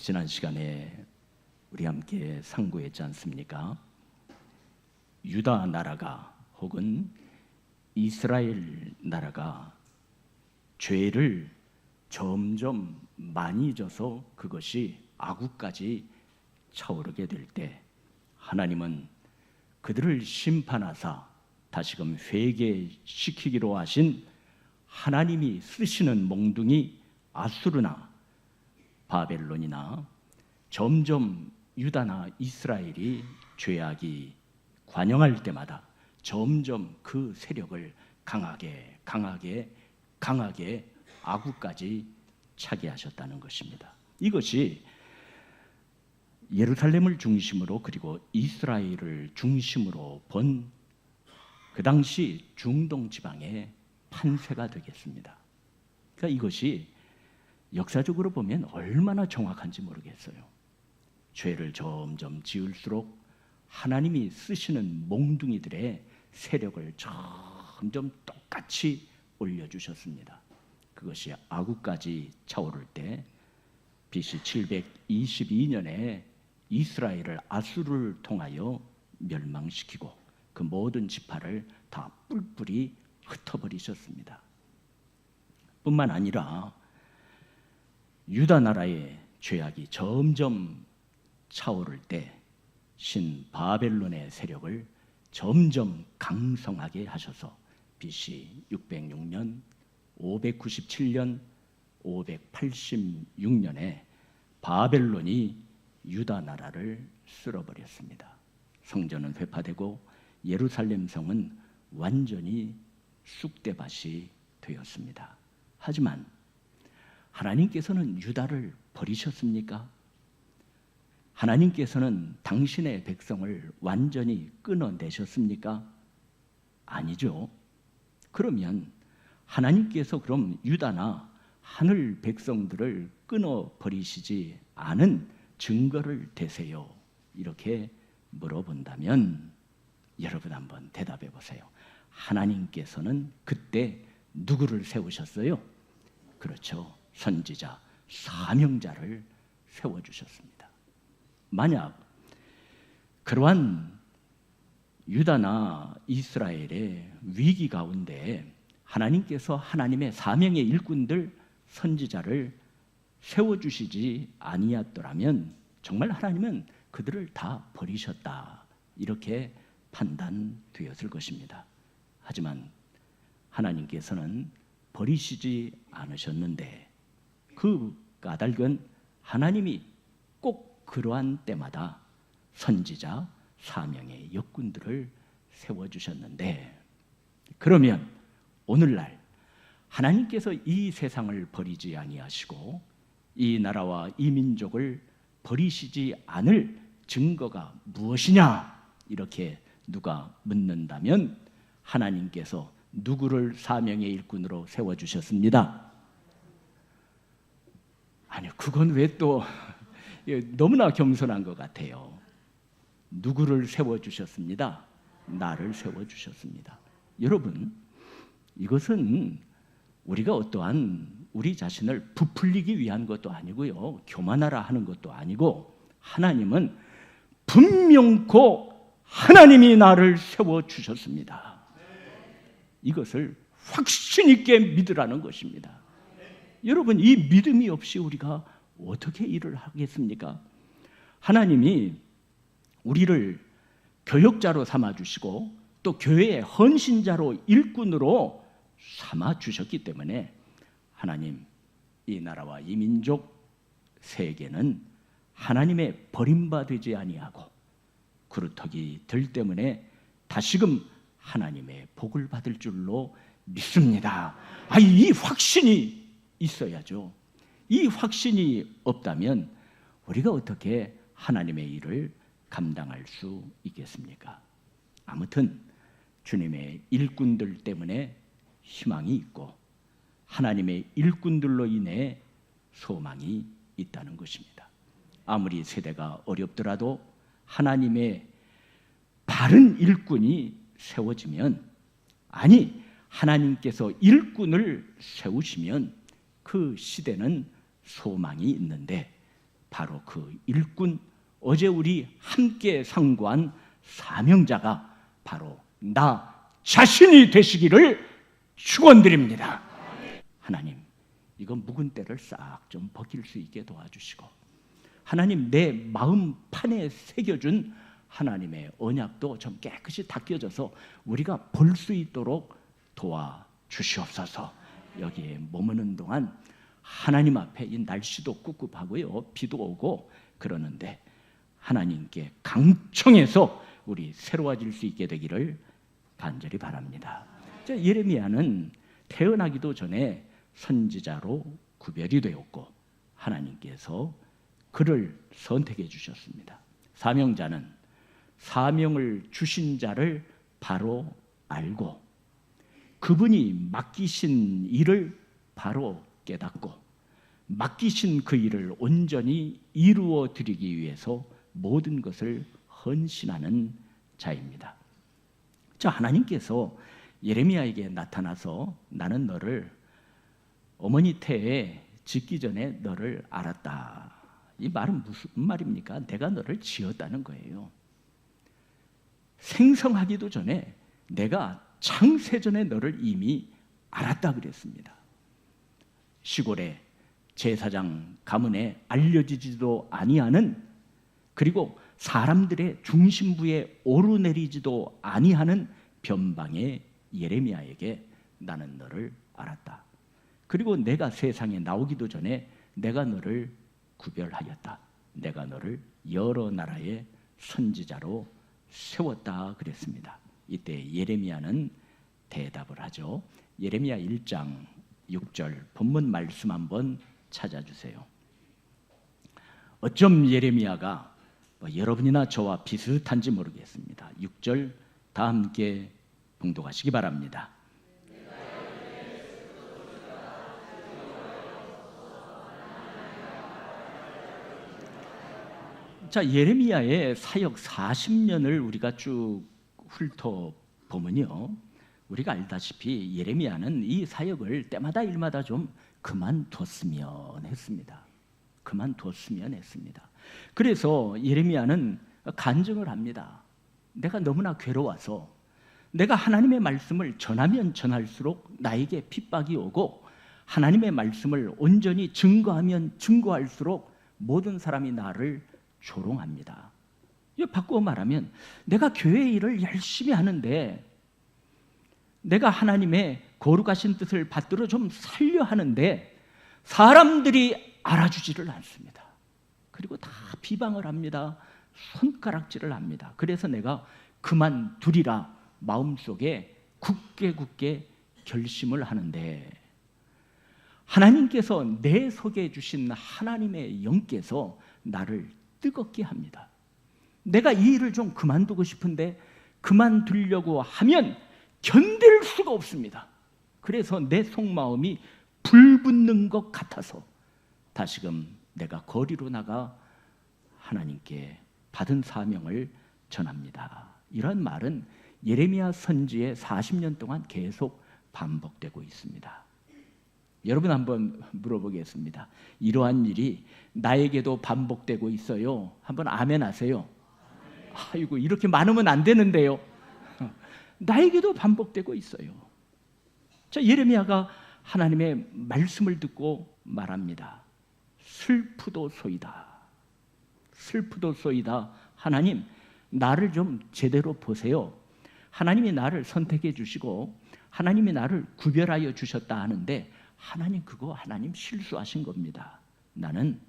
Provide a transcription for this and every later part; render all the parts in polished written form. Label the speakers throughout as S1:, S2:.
S1: 지난 시간에 우리 함께 상고했지 않습니까? 유다 나라가 혹은 이스라엘 나라가 죄를 점점 많이 져서 그것이 악우까지 차오르게 될 때 하나님은 그들을 심판하사 다시금 회개시키기로 하신 하나님이 쓰시는 몽둥이 아수르나 바벨론이나 점점 유다나 이스라엘이 죄악이 관영할 때마다 점점 그 세력을 강하게 악우까지 차게 하셨다는 것입니다. 이것이 예루살렘을 중심으로 그리고 이스라엘을 중심으로 본 그 당시 중동 지방의 판세가 되겠습니다. 그러니까 이것이 역사적으로 보면 얼마나 정확한지 모르겠어요. 죄를 점점 지을수록 하나님이 쓰시는 몽둥이들의 세력을 점점 똑같이 올려주셨습니다. 그것이 아구까지 차오를 때 BC 722년에 이스라엘을 아수르를 통하여 멸망시키고 그 모든 지파를 다 뿔뿔이 흩어버리셨습니다. 뿐만 아니라 유다 나라의 죄악이 점점 차오를 때 신 바벨론의 세력을 점점 강성하게 하셔서 BC 606년, 597년, 586년에 바벨론이 유다 나라를 쓸어버렸습니다. 성전은 회파되고 예루살렘 성은 완전히 쑥대밭이 되었습니다. 하지만 하나님께서는 유다를 버리셨습니까? 하나님께서는 당신의 백성을 완전히 끊어내셨습니까? 아니죠. 그러면 하나님께서 그럼 유다나 하늘 백성들을 끊어버리시지 않은 증거를 대세요. 이렇게 물어본다면 여러분 한번 대답해 보세요. 하나님께서는 그때 누구를 세우셨어요? 그렇죠. 선지자, 사명자를 세워주셨습니다. 만약 그러한 유다나 이스라엘의 위기 가운데 하나님께서 하나님의 사명의 일꾼들, 선지자를 세워주시지 아니었더라면 정말 하나님은 그들을 다 버리셨다 이렇게 판단되었을 것입니다. 하지만 하나님께서는 버리시지 않으셨는데 그 까닭은 하나님이 꼭 그러한 때마다 선지자, 사명의 역군들을 세워주셨는데 그러면 오늘날 하나님께서 이 세상을 버리지 아니하시고 이 나라와 이 민족을 버리시지 않을 증거가 무엇이냐 이렇게 누가 묻는다면 하나님께서 누구를 사명의 일꾼으로 세워주셨습니다. 아니요, 그건 왜 또 너무나 겸손한 것 같아요. 누구를 세워주셨습니다. 나를 세워주셨습니다. 여러분, 이것은 우리가 어떠한 우리 자신을 부풀리기 위한 것도 아니고요, 교만하라 하는 것도 아니고 하나님은 분명코 하나님이 나를 세워주셨습니다. 이것을 확신 있게 믿으라는 것입니다. 여러분, 이 믿음이 없이 우리가 어떻게 일을 하겠습니까? 하나님이 우리를 교역자로 삼아주시고 또 교회의 헌신자로 일꾼으로 삼아주셨기 때문에 하나님, 이 나라와 이 민족, 세계는 하나님의 버림받지 아니하고 그루터기 들 때문에 다시금 하나님의 복을 받을 줄로 믿습니다. 이 확신이 있어야죠. 이 확신이 없다면 우리가 어떻게 하나님의 일을 감당할 수 있겠습니까? 아무튼 주님의 일꾼들 때문에 희망이 있고 하나님의 일꾼들로 인해 소망이 있다는 것입니다. 아무리 세대가 어렵더라도 하나님의 바른 일꾼이 세워지면, 아니 하나님께서 일꾼을 세우시면 그 시대는 소망이 있는데 바로 그 일꾼, 어제 우리 함께 상고한 사명자가 바로 나 자신이 되시기를 축원드립니다. 하나님, 이거 묵은 때를 싹 좀 벗길 수 있게 도와주시고, 하나님 내 마음 판에 새겨준 하나님의 언약도 좀 깨끗이 닦여져서 우리가 볼 수 있도록 도와주시옵소서. 여기에 머무는 동안 하나님 앞에, 이 날씨도 꿉꿉하고요, 비도 오고 그러는데 하나님께 강청해서 우리 새로워질 수 있게 되기를 간절히 바랍니다. 예레미야는 태어나기도 전에 선지자로 구별이 되었고 하나님께서 그를 선택해 주셨습니다. 사명자는 사명을 주신 자를 바로 알고 그분이 맡기신 일을 바로 깨닫고 맡기신 그 일을 온전히 이루어 드리기 위해서 모든 것을 헌신하는 자입니다. 자, 하나님께서 예레미야에게 나타나서 나는 너를 어머니 태에 짓기 전에 너를 알았다. 이 말은 무슨 말입니까? 내가 너를 지었다는 거예요. 생성하기도 전에 내가 창세전에 너를 이미 알았다 그랬습니다. 시골에 제사장 가문에 알려지지도 아니하는, 그리고 사람들의 중심부에 오르내리지도 아니하는 변방의 예레미야에게 나는 너를 알았다. 그리고 내가 세상에 나오기도 전에 내가 너를 구별하였다. 내가 너를 여러 나라의 선지자로 세웠다 그랬습니다. 이때 예레미야는 대답을 하죠. 예레미야 1장 6절 본문 말씀 한번 찾아주세요. 어쩜 예레미야가 여러분이나 저와 비슷한지 모르겠습니다. 6절 다 함께 봉독하시기 바랍니다. 자, 예레미야의 사역 40년을 우리가 쭉 훑어보면요, 우리가 알다시피 예레미야는 이 사역을 때마다 일마다 좀 그만뒀으면 했습니다. 그래서 예레미야는 간증을 합니다. 내가 너무나 괴로워서 내가 하나님의 말씀을 전하면 전할수록 나에게 핍박이 오고 하나님의 말씀을 온전히 증거하면 증거할수록 모든 사람이 나를 조롱합니다. 바꾸어 말하면 내가 교회 일을 열심히 하는데, 내가 하나님의 거룩하신 뜻을 받들어 좀 살려 하는데 사람들이 알아주지를 않습니다. 그리고 다 비방을 합니다. 손가락질을 합니다. 그래서 내가 그만두리라 마음속에 굳게 결심을 하는데, 하나님께서 내 속에 주신 하나님의 영께서 나를 뜨겁게 합니다. 내가 이 일을 좀 그만두고 싶은데 그만두려고 하면 견딜 수가 없습니다. 그래서 내 속마음이 불붙는 것 같아서 다시금 내가 거리로 나가 하나님께 받은 사명을 전합니다. 이런 말은 예레미야 선지의 40년 동안 계속 반복되고 있습니다. 여러분 한번 물어보겠습니다. 이러한 일이 나에게도 반복되고 있어요. 한번 아멘 하세요. 아이고, 이렇게 많으면 안 되는데요. 나에게도 반복되고 있어요. 자, 예레미야가 하나님의 말씀을 듣고 말합니다. 슬프도소이다. 하나님, 나를 좀 제대로 보세요. 하나님이 나를 선택해 주시고 하나님이 나를 구별하여 주셨다 하는데 하나님 실수하신 겁니다. 나는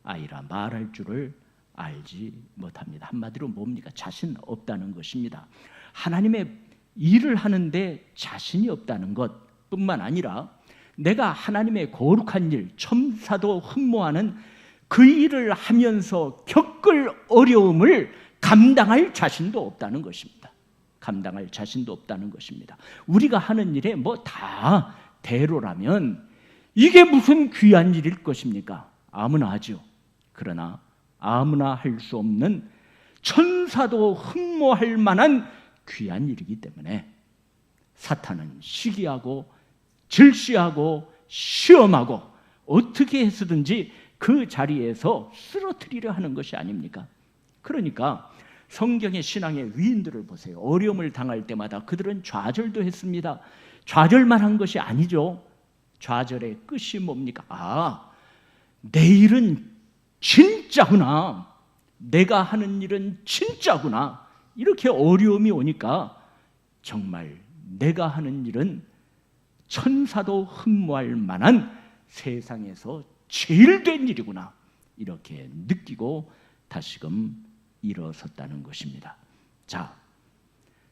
S1: 아이라 말할 줄을 알지 못합니다. 한마디로 뭡니까? 자신 없다는 것입니다. 하나님의 일을 하는데 자신이 없다는 것뿐만 아니라 내가 하나님의 거룩한 일, 첨사도 흠모하는 그 일을 하면서 겪을 어려움을 감당할 자신도 없다는 것입니다. 우리가 하는 일에 뭐 다 대로라면 이게 무슨 귀한 일일 것입니까? 아무나 하죠. 그러나 아무나 할 수 없는 천사도 흠모할 만한 귀한 일이기 때문에 사탄은 시기하고 질시하고 시험하고 어떻게 해서든지 그 자리에서 쓰러뜨리려 하는 것이 아닙니까? 그러니까 성경의 신앙의 위인들을 보세요. 어려움을 당할 때마다 그들은 좌절도 했습니다. 좌절만 한 것이 아니죠. 좌절의 끝이 뭡니까? 내 일은 진짜구나. 내가 하는 일은 진짜구나. 이렇게 어려움이 오니까 정말 내가 하는 일은 천사도 흠모할 만한 세상에서 제일 된 일이구나. 이렇게 느끼고 다시금 일어섰다는 것입니다. 자,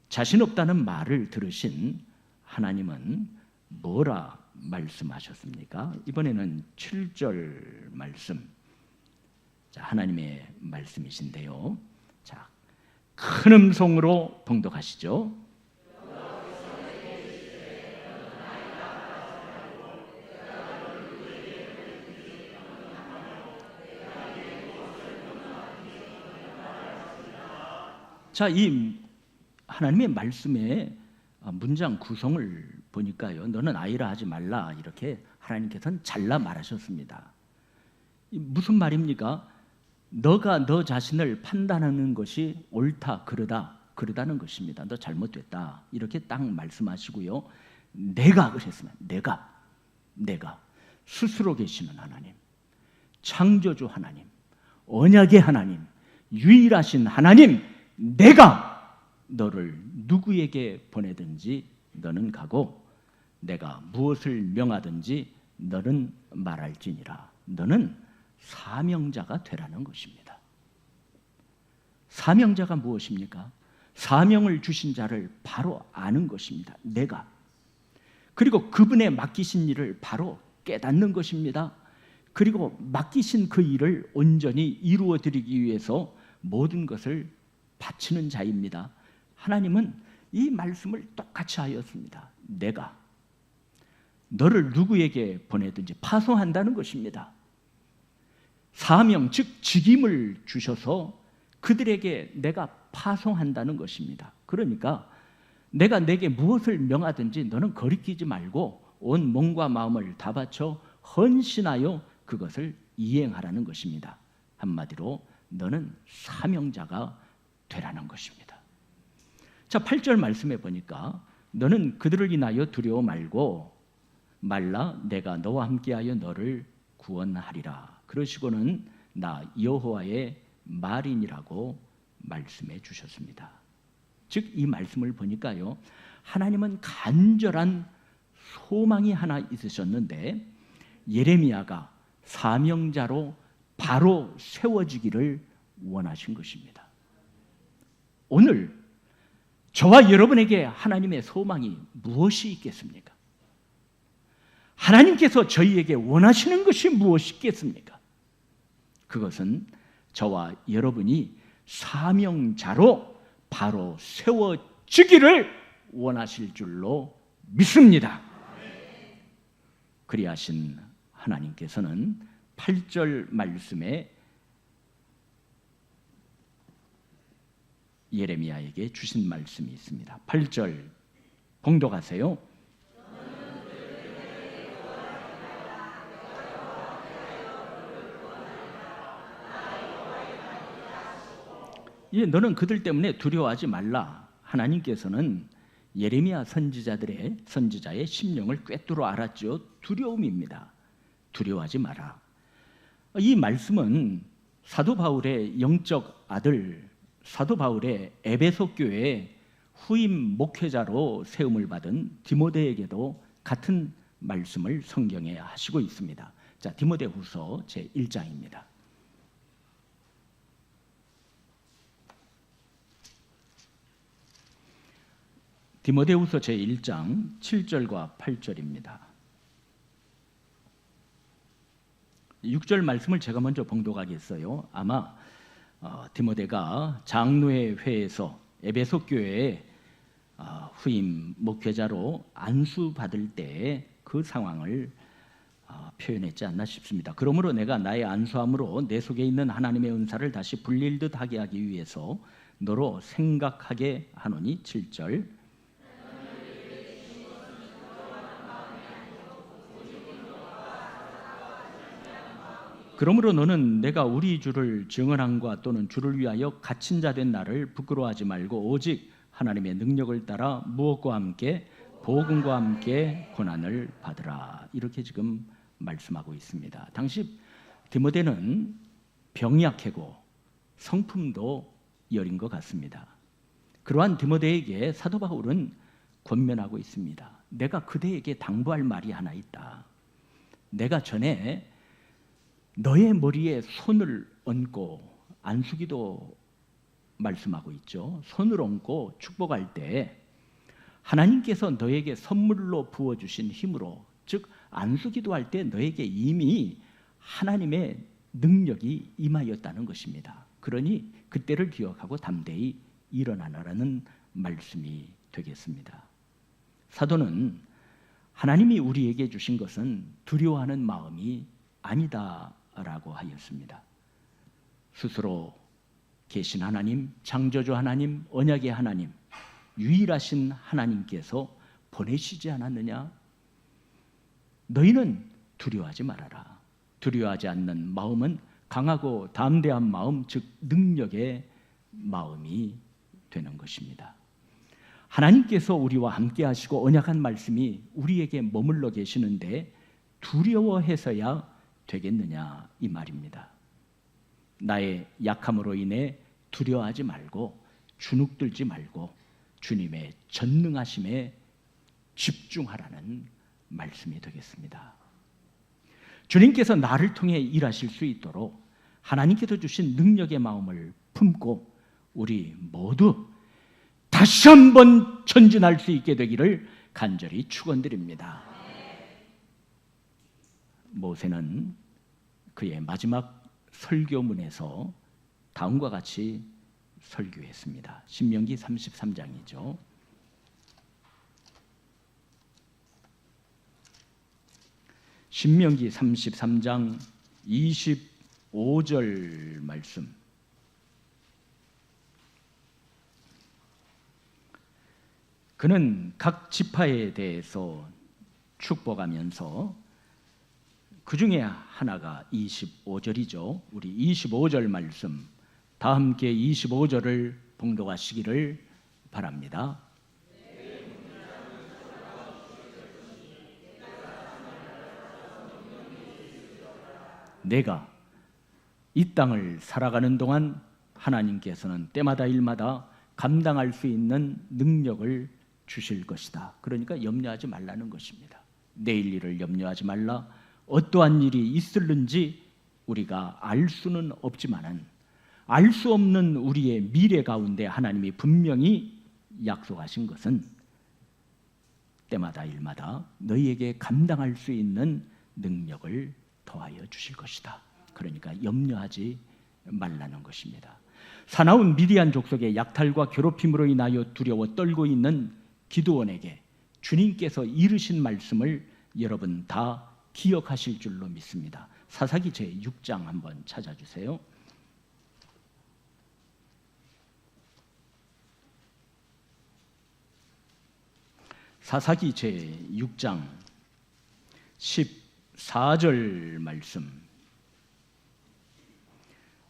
S1: 자신 없다는 말을 들으신 하나님은 뭐라 말씀하셨습니까? 이번에는 7절 말씀. 자, 하나님의 말씀이신데요. 자, 큰 음성으로 봉독하시죠. 자, 이 하나님의 말씀의 문장 구성을 보니까요, 너는 아이라 하지 말라 이렇게 하나님께서는 잘라 말하셨습니다. 무슨 말입니까? 너가 너 자신을 판단하는 것이 옳다, 그러다는 것입니다. 너 잘못됐다 이렇게 딱 말씀하시고요. 내가 그랬으면 내가 스스로 계시는 하나님, 창조주 하나님, 언약의 하나님, 유일하신 하나님, 내가 너를 누구에게 보내든지 너는 가고 내가 무엇을 명하든지 너는 말할지니라. 너는 사명자가 되라는 것입니다. 사명자가 무엇입니까? 사명을 주신 자를 바로 아는 것입니다. 내가. 그리고 그분의 맡기신 일을 바로 깨닫는 것입니다. 그리고 맡기신 그 일을 온전히 이루어드리기 위해서 모든 것을 바치는 자입니다. 하나님은 이 말씀을 똑같이 하였습니다. 내가 너를 누구에게 보내든지 파송한다는 것입니다. 사명, 즉 직임을 주셔서 그들에게 내가 파송한다는 것입니다. 그러니까 내가 내게 무엇을 명하든지 너는 거리끼지 말고 온 몸과 마음을 다 바쳐 헌신하여 그것을 이행하라는 것입니다. 한마디로 너는 사명자가 되라는 것입니다. 자, 8절 말씀해 보니까 너는 그들을 인하여 두려워 말라. 내가 너와 함께하여 너를 구원하리라. 그러시고는 나 여호와의 말이니라고 말씀해 주셨습니다. 즉 이 말씀을 보니까요, 하나님은 간절한 소망이 하나 있으셨는데 예레미야가 사명자로 바로 세워지기를 원하신 것입니다. 오늘 저와 여러분에게 하나님의 소망이 무엇이 있겠습니까? 하나님께서 저희에게 원하시는 것이 무엇이 있겠습니까? 그것은 저와 여러분이 사명자로 바로 세워지기를 원하실 줄로 믿습니다. 그리하신 하나님께서는 8절 말씀에 예레미야에게 주신 말씀이 있습니다. 8절 봉독하세요. 너는 그들 때문에 두려워하지 말라. 하나님께서는 예레미야 선지자의 심령을 꿰뚫어 알았죠. 두려움입니다. 두려워하지 마라. 이 말씀은 사도 바울의 영적 아들, 사도 바울의 에베소 교회의 후임 목회자로 세움을 받은 디모데에게도 같은 말씀을 성경에 하시고 있습니다. 자, 디모데후서 제1장입니다. 디모데후서 제1장 7절과 8절입니다. 6절 말씀을 제가 먼저 봉독하겠어요. 아마 디모데가 장로의 회에서 에베소 교회의 후임 목회자로 안수받을 때 그 상황을 표현했지 않나 싶습니다. 그러므로 내가 나의 안수함으로 내 속에 있는 하나님의 은사를 다시 불릴 듯 하게 하기 위해서 너로 생각하게 하노니 7절 그러므로 너는 내가 우리 주를 증언함과 또는 주를 위하여 갇힌 자 된 나를 부끄러워하지 말고 오직 하나님의 능력을 따라 무엇과 함께 복음과 함께 고난을 받으라. 이렇게 지금 말씀하고 있습니다. 당시 디모데는 병이 약하고 성품도 여린 것 같습니다. 그러한 디모데에게 사도 바울은 권면하고 있습니다. 내가 그대에게 당부할 말이 하나 있다. 내가 전에 너의 머리에 손을 얹고, 안수기도 말씀하고 있죠. 손을 얹고 축복할 때 하나님께서 너에게 선물로 부어주신 힘으로, 즉 안수기도 할 때 너에게 이미 하나님의 능력이 임하였다는 것입니다. 그러니 그때를 기억하고 담대히 일어나라는 말씀이 되겠습니다. 사도는 하나님이 우리에게 주신 것은 두려워하는 마음이 아니다라고 하였습니다. 스스로 계신 하나님, 창조주 하나님, 언약의 하나님, 유일하신 하나님께서 보내시지 않았느냐? 너희는 두려워하지 말아라. 두려워하지 않는 마음은 강하고 담대한 마음, 즉 능력의 마음이 되는 것입니다. 하나님께서 우리와 함께 하시고 언약한 말씀이 우리에게 머물러 계시는데 두려워해서야 되겠느냐, 이 말입니다. 나의 약함으로 인해 두려워하지 말고 주눅들지 말고 주님의 전능하심에 집중하라는 말씀이 되겠습니다. 주님께서 나를 통해 일하실 수 있도록 하나님께서 주신 능력의 마음을 품고 우리 모두 다시 한번 전진할 수 있게 되기를 간절히 축원드립니다. 모세는 그의 마지막 설교문에서 다음과 같이 설교했습니다. 신명기 33장이죠. 신명기 33장 25절 말씀. 그는 각 지파에 대해서 축복하면서 그 중에 하나가 25절이죠. 우리 25절 말씀, 다 함께 25절을 봉독하시기를 바랍니다. 내가 이 땅을 살아가는 동안 하나님께서는 때마다 일마다 감당할 수 있는 능력을 주실 것이다. 그러니까 염려하지 말라는 것입니다. 내일 일을 염려하지 말라. 어떠한 일이 있을는지 우리가 알 수는 없지만은 알 수 없는 우리의 미래 가운데 하나님이 분명히 약속하신 것은 때마다 일마다 너희에게 감당할 수 있는 능력을 더하여 주실 것이다. 그러니까 염려하지 말라는 것입니다. 사나운 미디안 족속의 약탈과 괴롭힘으로 인하여 두려워 떨고 있는 기드온에게 주님께서 이르신 말씀을 여러분 다 기억하실 줄로 믿습니다. 사사기 제6장 한번 찾아주세요. 사사기 제6장 14절 말씀.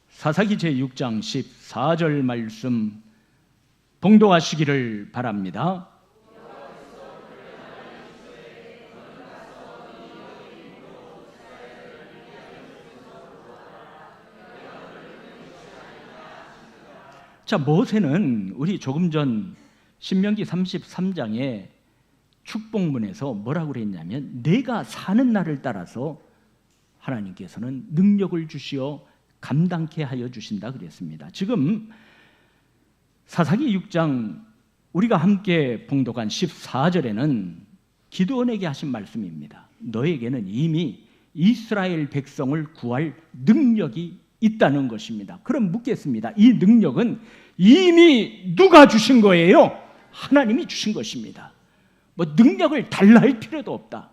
S1: 사사기 제6장 14절 말씀 봉독하시기를 바랍니다. 자, 모세는 우리 조금 전 신명기 33장에 축복문에서 뭐라고 그랬냐면 내가 사는 날을 따라서 하나님께서는 능력을 주시어 감당케 하여 주신다 그랬습니다. 지금 사사기 6장 우리가 함께 봉독한 14절에는 기드온에게 하신 말씀입니다. 너에게는 이미 이스라엘 백성을 구할 능력이 있다는 것입니다. 그럼 묻겠습니다. 이 능력은 이미 누가 주신 거예요? 하나님이 주신 것입니다. 뭐 능력을 달라 할 필요도 없다.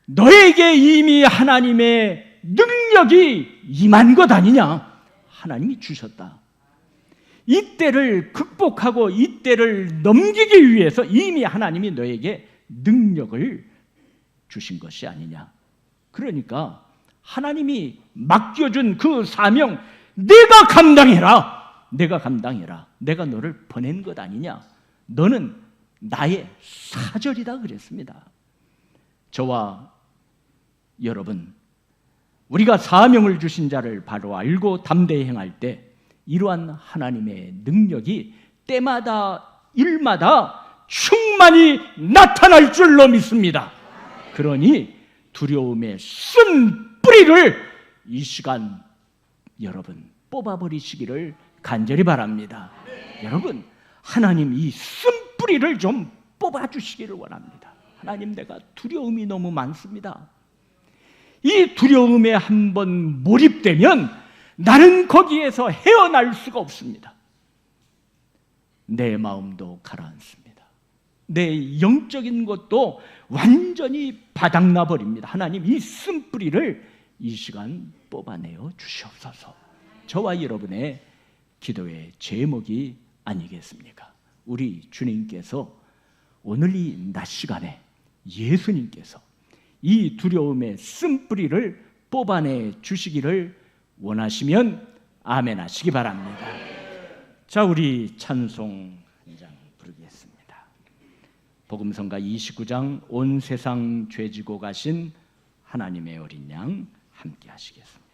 S1: 너에게 이미 하나님의 능력이 임한 것 아니냐? 하나님이 주셨다. 이때를 극복하고 이때를 넘기기 위해서 이미 하나님이 너에게 능력을 주신 것이 아니냐? 그러니까 하나님이 맡겨준 그 사명, 내가 감당해라. 내가 감당해라. 내가 너를 보낸 것 아니냐. 너는 나의 사절이다 그랬습니다. 저와 여러분, 우리가 사명을 주신 자를 바로 알고 담대히 행할 때 이러한 하나님의 능력이 때마다 일마다 충만히 나타날 줄로 믿습니다. 그러니 두려움의 쓴 뿌리를 이 시간 여러분 뽑아버리시기를 간절히 바랍니다. 여러분, 하나님 이 쓴 뿌리를 좀 뽑아주시기를 원합니다. 하나님, 내가 두려움이 너무 많습니다. 이 두려움에 한번 몰입되면 나는 거기에서 헤어날 수가 없습니다. 내 마음도 가라앉습니다. 내 영적인 것도 완전히 바닥나 버립니다. 하나님, 이 쓴뿌리를 이 시간 뽑아내어 주시옵소서. 저와 여러분의 기도의 제목이 아니겠습니까? 우리 주님께서 오늘 이 낮 시간에 예수님께서 이 두려움의 쓴뿌리를 뽑아내 주시기를 원하시면 아멘 하시기 바랍니다. 자, 우리 찬송 한 장 부르겠습니다. 복음성가 29장 온 세상 죄지고 가신 하나님의 어린 양 함께 하시겠습니다.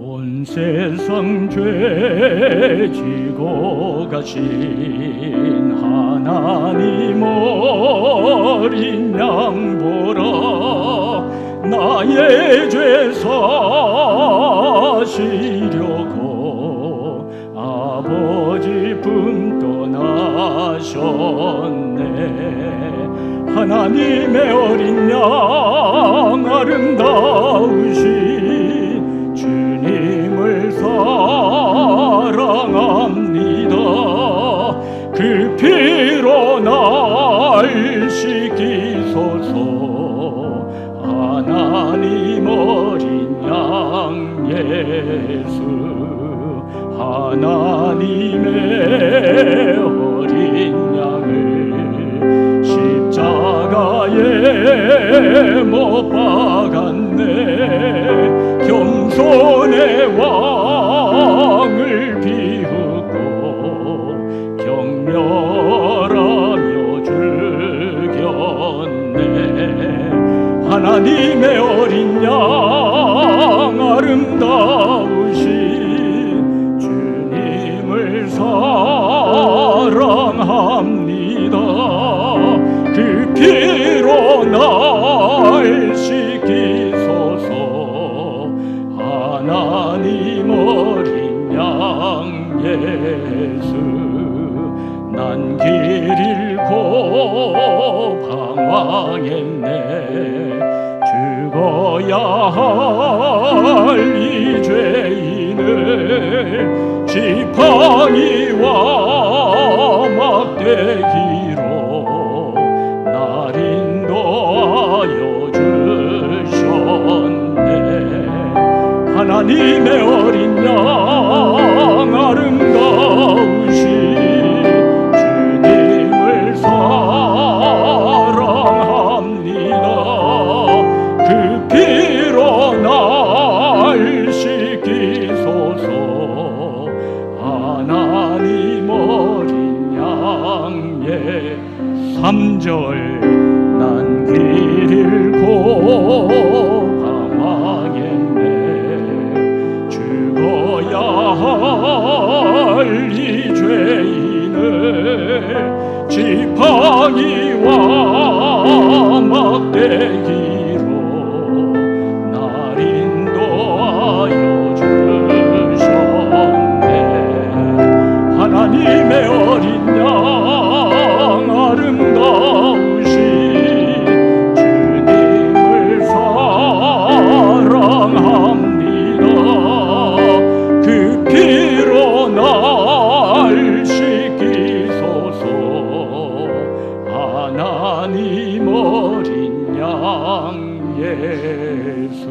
S1: 온 세상 죄 지고 가신 하나님 어린 양 보라. 나의 죄 사시려고 아버지 품 떠나셨네. 하나님의 어린 양 아름다우신 주님을 사랑합니다. 그 피로 날 씻기소서. 하나님 어린 양 예수, 하나님의 어린 양을 십자가에 못 박았네. 겸손의 왕을 비웃고 경멸하며 죽였네. 하나님의 어린 양 아름다우신 주님을 사랑합니다. 그 피로 날 씻기소서. 하나님 어린 양 예수, 난 길 잃고 방황했네. 죽어야 할 이 죄인을 지팡이와 막대기로 날 인도하여 주셨네. 하나님의 어린 양 아름다우신 주님을 사랑합니다. 그 피로 날 씻기소서. 하나님 어린 양 예 3절 난 길 잃고 방황했네. 죽어야 할 이 죄인을 지팡이와 막대기로 날 인도하여 주셨네. 하나님의 어린 양 아름다우신 주님을 사랑합니다. 그 피로 날 씻기소서. 하나님 어린 양 예수.